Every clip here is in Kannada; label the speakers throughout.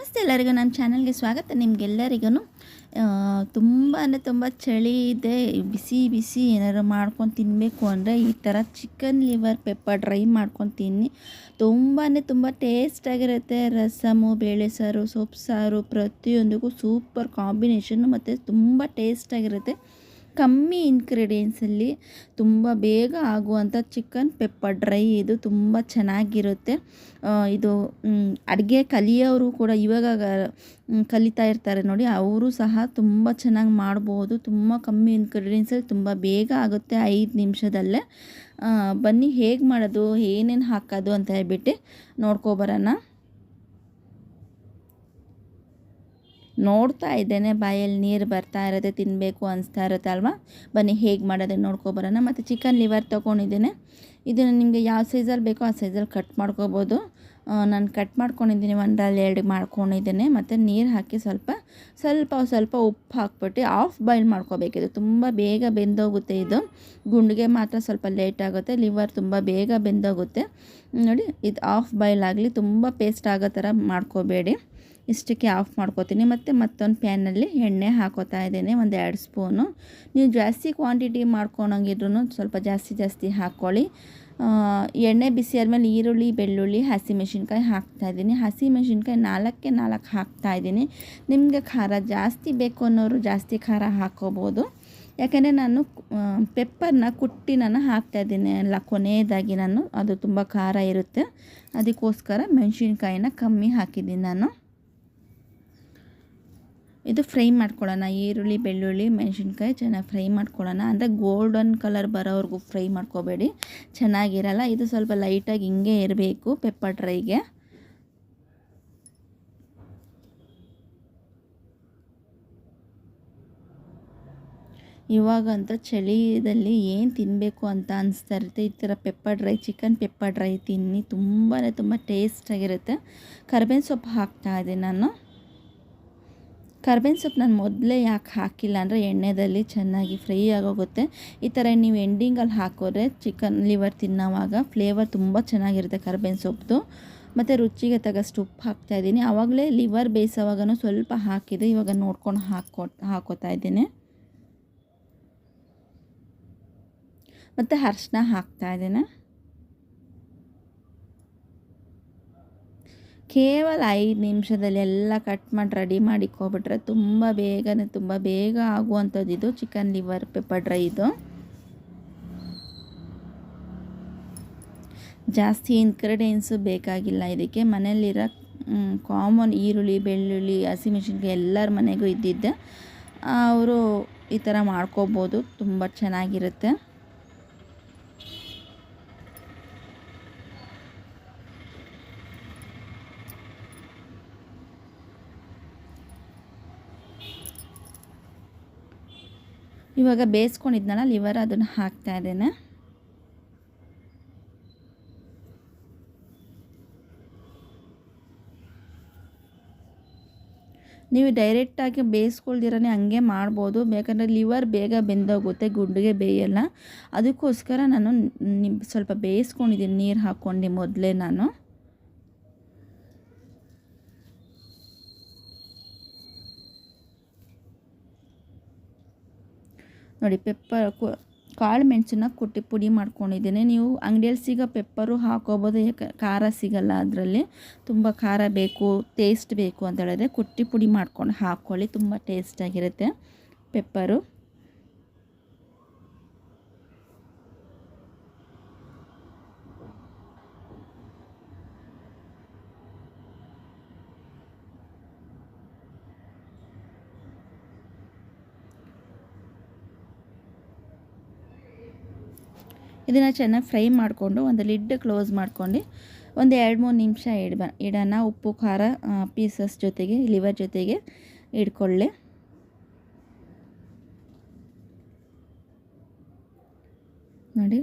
Speaker 1: ನಮಸ್ತೆ ಎಲ್ಲರಿಗೂ ನಮ್ಮ ಚಾನಲ್ಗೆ ಸ್ವಾಗತ. ನಿಮಗೆಲ್ಲರಿಗೂ ತುಂಬ ಅಂದರೆ ತುಂಬ ಚಳಿ ಇದೆ, ಬಿಸಿ ಬಿಸಿ ಏನಾದ್ರು ಮಾಡ್ಕೊಂಡು ತಿನ್ನಬೇಕು ಅಂದರೆ ಈ ಥರ ಚಿಕನ್ ಲಿವರ್ ಪೆಪ್ಪರ್ ಡ್ರೈ ಮಾಡ್ಕೊಂಡು ತಿನ್ನಿ. ತುಂಬಾ ತುಂಬ ಟೇಸ್ಟಾಗಿರುತ್ತೆ. ರಸಮು, ಬೇಳೆ ಸಾರು, ಸೊಪ್ಪು ಸಾರು ಪ್ರತಿಯೊಂದಕ್ಕೂ ಸೂಪರ್ ಕಾಂಬಿನೇಷನ್ನು ಮತ್ತು ತುಂಬ ಟೇಸ್ಟಾಗಿರುತ್ತೆ. ಕಮ್ಮಿ ಇಂಗ್ರೀಡಿಯೆಂಟ್ಸಲ್ಲಿ ತುಂಬ ಬೇಗ ಆಗುವಂಥ ಚಿಕನ್ ಪೆಪ್ಪರ್ ಡ್ರೈ ಇದು ತುಂಬ ಚೆನ್ನಾಗಿರುತ್ತೆ. ಇದು ಅಡುಗೆ ಕಲಿಯೋರು ಕೂಡ ಇವಾಗ ಕಲಿತಾ ಇರ್ತಾರೆ ನೋಡಿ, ಅವರು ಸಹ ತುಂಬ ಚೆನ್ನಾಗಿ ಮಾಡ್ಬೋದು. ತುಂಬ ಕಮ್ಮಿ ಇಂಗ್ರೀಡಿಯೆಂಟ್ಸಲ್ಲಿ ತುಂಬ ಬೇಗ ಆಗುತ್ತೆ, 5 ನಿಮಿಷದಲ್ಲೇ. ಬನ್ನಿ ಹೇಗೆ ಮಾಡೋದು, ಏನೇನು ಹಾಕೋದು ಅಂತ ಹೇಳ್ಬಿಟ್ಟು ನೋಡ್ಕೊಬರೋಣ. ನೋಡ್ತಾ ಇದ್ದೇನೆ, ಬಾಯಲ್ಲಿ ನೀರು ಬರ್ತಾ ಇರುತ್ತೆ, ತಿನ್ನಬೇಕು ಅನಿಸ್ತಾ ಇರುತ್ತೆ ಅಲ್ವಾ. ಬನ್ನಿ ಹೇಗೆ ಮಾಡೋದು ನೋಡ್ಕೊಬರೋಣ. ಮತ್ತು ಚಿಕನ್ ಲಿವರ್ ತೊಗೊಂಡಿದ್ದೇನೆ. ಇದನ್ನು ನಿಮಗೆ ಯಾವ ಸೈಜಲ್ಲಿ ಬೇಕೋ ಆ ಸೈಜಲ್ಲಿ ಕಟ್ ಮಾಡ್ಕೋಬೋದು. ನಾನು ಕಟ್ ಮಾಡ್ಕೊಂಡಿದ್ದೀನಿ, 1-2 ಮಾಡ್ಕೊಂಡಿದ್ದೇನೆ. ಮತ್ತು ನೀರು ಹಾಕಿ ಸ್ವಲ್ಪ ಉಪ್ಪು ಹಾಕ್ಬಿಟ್ಟು ಆಫ್ ಬಾಯ್ಲ್ ಮಾಡ್ಕೋಬೇಕಿದು. ತುಂಬ ಬೇಗ ಬೆಂದೋಗುತ್ತೆ ಇದು. ಗುಂಡಿಗೆ ಮಾತ್ರ ಸ್ವಲ್ಪ ಲೇಟ್ ಆಗುತ್ತೆ, ಲಿವರ್ ತುಂಬ ಬೇಗ ಬೆಂದೋಗುತ್ತೆ ನೋಡಿ. ಇದು ಆಫ್ ಬಾಯ್ಲ್ ಆಗಲಿ, ತುಂಬ ಪೇಸ್ಟ್ ಆಗೋ ಥರ ಮಾಡ್ಕೋಬೇಡಿ. ಇಷ್ಟಕ್ಕೆ ಆಫ್ ಮಾಡ್ಕೋತೀನಿ. ಮತ್ತು ಮತ್ತೊಂದು ಪ್ಯಾನಲ್ಲಿ ಎಣ್ಣೆ ಹಾಕೋತಾ ಇದ್ದೇನೆ, 1-2 ಸ್ಪೂನು. ನೀವು ಜಾಸ್ತಿ ಕ್ವಾಂಟಿಟಿ ಮಾಡ್ಕೊಳಂಗಿದ್ರು ಸ್ವಲ್ಪ ಜಾಸ್ತಿ ಹಾಕ್ಕೊಳ್ಳಿ. ಎಣ್ಣೆ ಬಿಸಿ ಆದಮೇಲೆ ಈರುಳ್ಳಿ, ಬೆಳ್ಳುಳ್ಳಿ, ಹಸಿಮೆಣಸಿನ್ಕಾಯಿ ಹಾಕ್ತಾಯಿದ್ದೀನಿ. ಹಸಿಮೆಣಸಿನ್ಕಾಯಿ 4ಕ್ಕೆ 4 ಹಾಕ್ತಾಯಿದ್ದೀನಿ. ನಿಮಗೆ ಖಾರ ಜಾಸ್ತಿ ಬೇಕು ಅನ್ನೋರು ಜಾಸ್ತಿ ಖಾರ ಹಾಕ್ಕೋಬೋದು. ಯಾಕೆಂದರೆ ನಾನು ಪೆಪ್ಪರ್ನ ಕುಟ್ಟಿ ಹಾಕ್ತಾಯಿದ್ದೀನಿ ಎಲ್ಲ ಕೊನೆಯದಾಗಿ. ಅದು ತುಂಬ ಖಾರ ಇರುತ್ತೆ, ಅದಕ್ಕೋಸ್ಕರ ಮೆಣಸಿನ್ಕಾಯಿನ ಕಮ್ಮಿ ಹಾಕಿದ್ದೀನಿ ನಾನು. ಇದು ಫ್ರೈ ಮಾಡ್ಕೊಳ್ಳೋಣ. ಈರುಳ್ಳಿ, ಬೆಳ್ಳುಳ್ಳಿ, ಮೆಣಸಿನ್ಕಾಯಿ ಚೆನ್ನಾಗಿ ಫ್ರೈ ಮಾಡ್ಕೊಳ್ಳೋಣ. ಅಂದರೆ ಗೋಲ್ಡನ್ ಕಲರ್ ಬರೋವರೆಗೂ ಫ್ರೈ ಮಾಡ್ಕೋಬೇಡಿ, ಚೆನ್ನಾಗಿರಲ್ಲ. ಇದು ಸ್ವಲ್ಪ ಲೈಟಾಗಿ ಹಿಂಗೆ ಇರಬೇಕು ಪೆಪ್ಪರ್ ಡ್ರೈಗೆ. ಇವಾಗಂತ ಚಳಿಯಲ್ಲಿ ಏನು ತಿನ್ನಬೇಕು ಅಂತ ಅನಿಸ್ತಾ ಇರುತ್ತೆ. ಈ ಥರ pepper dry, chicken pepper dry ತಿನ್ನಿ, ತುಂಬ ಟೇಸ್ಟಾಗಿರುತ್ತೆ. ಕರಿಬೇವಿನ ಸೊಪ್ಪು ಹಾಕ್ತಾಯಿದ್ದೀನಿ ನಾನು. ಕರ್ಬೇವಿನ ಸೊಪ್ಪು ನಾನು ಮೊದಲೇ ಯಾಕೆ ಹಾಕಿಲ್ಲ ಅಂದರೆ ಎಣ್ಣೆಯಲ್ಲಿ ಚೆನ್ನಾಗಿ ಫ್ರೈ ಆಗೋಗುತ್ತೆ. ಈ ಥರ ನೀವು ಎಂಡಿಂಗಲ್ಲಿ ಹಾಕೋದ್ರೆ ಚಿಕನ್ ಲಿವರ್ ತಿನ್ನೋವಾಗ ಫ್ಲೇವರ್ ತುಂಬ ಚೆನ್ನಾಗಿರುತ್ತೆ ಕರ್ಬೇವಿನ ಸೊಪ್ಪು. ಮತ್ತು ರುಚಿಗೆ ತಗಷ್ಟು ಉಪ್ಪು ಹಾಕ್ತಾಯಿದ್ದೀನಿ. ಆವಾಗಲೇ ಲಿವರ್ ಬೇಯಿಸೋವಾಗೂ ಸ್ವಲ್ಪ ಹಾಕಿದೆ, ಇವಾಗ ನೋಡ್ಕೊಂಡು ಹಾಕೋತಾ ಇದ್ದೀನಿ. ಮತ್ತು ಅರಿಶಿನ ಹಾಕ್ತಾಯಿದ್ದೀನಿ. ಕೇವಲ 5 ನಿಮಿಷದಲ್ಲಿ ಎಲ್ಲ ಕಟ್ ಮಾಡಿ ರೆಡಿ ಮಾಡಿಕೊಬಿಟ್ರೆ ತುಂಬ ಬೇಗ ಆಗುವಂಥದ್ದು ಇದು ಚಿಕನ್ ಲಿವರ್ ಪೆಪ್ಪರ್ ಡ್ರೈ. ಇದು ಜಾಸ್ತಿ ಇಂಗ್ರೀಡಿಯೆಂಟ್ಸು ಬೇಕಾಗಿಲ್ಲ ಇದಕ್ಕೆ. ಮನೆಯಲ್ಲಿರೋ ಕಾಮನ್ ಈರುಳ್ಳಿ, ಬೆಳ್ಳುಳ್ಳಿ, ಹಸಿಮೆಣಸಿನ್ಕಾಯಿ ಎಲ್ಲರ ಮನೆಗೂ ಇದ್ದಿದ್ದೆ. ಅವರು ಈ ಥರ ಮಾಡ್ಕೋಬೋದು, ತುಂಬ ಚೆನ್ನಾಗಿರುತ್ತೆ. ಇವಾಗ ಬೇಯಿಸ್ಕೊಂಡಿದ್ನಲ್ಲ ಲಿವರ್, ಅದನ್ನು ಹಾಕ್ತಾ ಇದ್ದೇನೆ. ನೀವು ಡೈರೆಕ್ಟಾಗಿ ಬೇಯಿಸ್ಕೊಳ್ದಿರೇ ಹಂಗೆ ಮಾಡ್ಬೋದು, ಬೇಕಂದರೆ ಲಿವರ್ ಬೇಗ ಬೆಂದೋಗುತ್ತೆ, ಗುಂಡಿಗೆ ಬೇಯಲ್ಲ. ಅದಕ್ಕೋಸ್ಕರ ನಾನು ಸ್ವಲ್ಪ ಬೇಯಿಸ್ಕೊಂಡಿದ್ದೀನಿ ನೀರು ಹಾಕ್ಕೊಂಡು ಮೊದಲೇ ನಾನು. ನೋಡಿ, ಕಾಳು ಮೆಣಸನ್ನ ಕುಟ್ಟಿ ಪುಡಿ ಮಾಡ್ಕೊಂಡಿದ್ದೀನಿ. ನೀವು ಅಂಗಡಿಯಲ್ಲಿ ಸಿಗೋ ಪೆಪ್ಪರು ಹಾಕೋಬೋದು, ಖಾರ ಸಿಗಲ್ಲ ಅದರಲ್ಲಿ. ತುಂಬ ಖಾರ ಬೇಕು, ಟೇಸ್ಟ್ ಬೇಕು ಅಂತ ಹೇಳಿದ್ರೆ ಕುಟ್ಟಿ ಪುಡಿ ಮಾಡ್ಕೊಂಡು ಹಾಕ್ಕೊಳ್ಳಿ, ತುಂಬ ಟೇಸ್ಟಾಗಿರುತ್ತೆ ಪೆಪ್ಪರು. ಇದನ್ನು ಚೆನ್ನಾಗಿ ಫ್ರೈ ಮಾಡಿಕೊಂಡು ಒಂದು ಲಿಡ್ ಕ್ಲೋಸ್ ಮಾಡ್ಕೊಂಡು 1-2-3 ನಿಮಿಷ ಇಡೋಣ. ಉಪ್ಪು ಖಾರ ಪೀಸಸ್ ಜೊತೆಗೆ, ಲಿವರ್ ಜೊತೆಗೆ ಇಟ್ಕೊಳ್ಳಿ. ನೋಡಿ,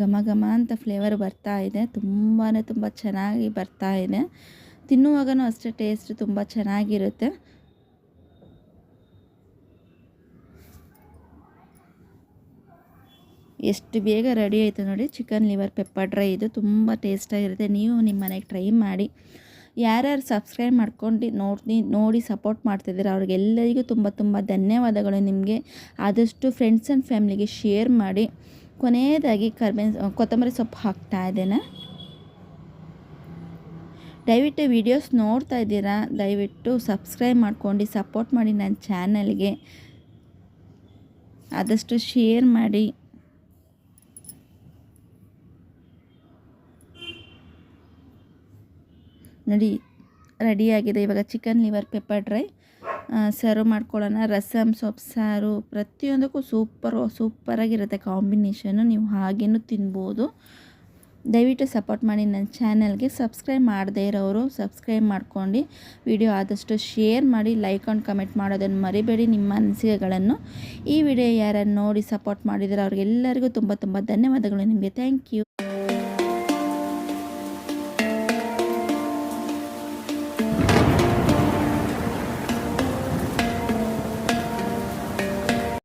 Speaker 1: ಘಮ ಅಂತ ಫ್ಲೇವರ್ ಬರ್ತಾ ಇದೆ, ತುಂಬ ಚೆನ್ನಾಗಿ ಬರ್ತಾ ಇದೆ. ತಿನ್ನುವಾಗನೂ ಅಷ್ಟೇ ಟೇಸ್ಟ್ ತುಂಬ ಚೆನ್ನಾಗಿರುತ್ತೆ. ಎಷ್ಟು ಬೇಗ ರೆಡಿ ಆಯಿತು ನೋಡಿ ಚಿಕನ್ ಲಿವರ್ ಪೆಪ್ಪರ್ ಡ್ರೈ. ಇದು ತುಂಬ ಟೇಸ್ಟಾಗಿರುತ್ತೆ. ನೀವು ನಿಮ್ಮ ಮನೆಗೆ ಟ್ರೈ ಮಾಡಿ. ಯಾರ್ಯಾರು ಸಬ್ಸ್ಕ್ರೈಬ್ ಮಾಡ್ಕೊಂಡು ನೋಡಿ ಸಪೋರ್ಟ್ ಮಾಡ್ತಿದ್ದೀರ ಅವ್ರಿಗೆಲ್ಲರಿಗೂ ತುಂಬ ತುಂಬ ಧನ್ಯವಾದಗಳು ನಿಮಗೆ. ಆದಷ್ಟು ಫ್ರೆಂಡ್ಸ್ ಆ್ಯಂಡ್ ಫ್ಯಾಮಿಲಿಗೆ ಶೇರ್ ಮಾಡಿ. ಕೊನೆಯದಾಗಿ ಕೊತ್ತಂಬರಿ ಸೊಪ್ಪು ಹಾಕ್ತಾ ಇದ್ದೇನೆ. ದಯವಿಟ್ಟು ವೀಡಿಯೋಸ್ ನೋಡ್ತಾ ಇದ್ದೀರಾ, ದಯವಿಟ್ಟು ಸಬ್ಸ್ಕ್ರೈಬ್ ಮಾಡ್ಕೊಂಡು ಸಪೋರ್ಟ್ ಮಾಡಿ ನನ್ನ ಚಾನಲ್ಗೆ. ಆದಷ್ಟು ಶೇರ್ ಮಾಡಿ. ನೋಡಿ ರೆಡಿಯಾಗಿದೆ. ಇವಾಗ chicken liver pepper dry serve ಮಾಡ್ಕೊಳ್ಳೋಣ. ರಸಮ್ ಸೊಪ್ಪು ಸಾರು ಪ್ರತಿಯೊಂದಕ್ಕೂ ಸೂಪರಾಗಿರುತ್ತೆ ಕಾಂಬಿನೇಷನು. ನೀವು ಹಾಗೇನೂ ತಿನ್ಬೋದು. ದಯವಿಟ್ಟು ಸಪೋರ್ಟ್ ಮಾಡಿ ನನ್ನ ಚಾನಲ್ಗೆ. ಸಬ್ಸ್ಕ್ರೈಬ್ ಮಾಡದೇ ಇರೋರು ಸಬ್ಸ್ಕ್ರೈಬ್ ಮಾಡ್ಕೊಂಡು ವಿಡಿಯೋ ಆದಷ್ಟು ಶೇರ್ ಮಾಡಿ, ಲೈಕ್ ಆ್ಯಂಡ್ ಕಮೆಂಟ್ ಮಾಡೋದನ್ನು ಮರಿಬೇಡಿ ನಿಮ್ಮ ಅನಿಸಿಕೆಗಳನ್ನು. ಈ ವಿಡಿಯೋ ಯಾರನ್ನು ನೋಡಿ ಸಪೋರ್ಟ್ ಮಾಡಿದರೆ ಅವ್ರಿಗೆಲ್ಲರಿಗೂ ತುಂಬ ತುಂಬ ಧನ್ಯವಾದಗಳು ನಿಮಗೆ. Thank you.